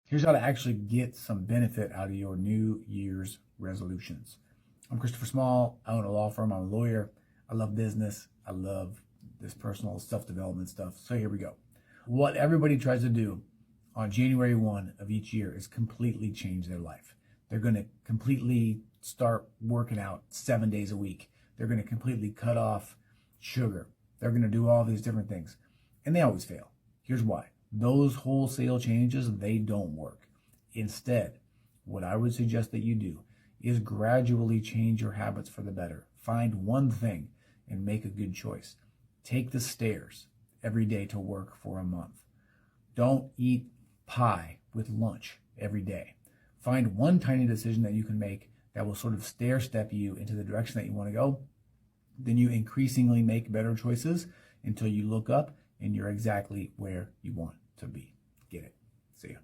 Here's how to actually get some benefit out of your New Year's resolutions. I'm Christopher Small. I own a law firm. I'm a lawyer. I love business. I love this personal self-development stuff. So here we go. What everybody tries to do on January 1 of each year is completely change their life. They're going to completely start working out 7 days a week. They're going to completely cut off sugar. They're going to do all these different things. And they always fail. Here's why. Those wholesale changes, they don't work. Instead, what I would suggest that you do is gradually change your habits for the better. Find one thing and make a good choice. Take the stairs every day to work for a month. Don't eat pie with lunch every day. Find one tiny decision that you can make that will sort of stair step you into the direction that you want to go. Then you increasingly make better choices until you look up and you're exactly where you want to be. Get it? See ya.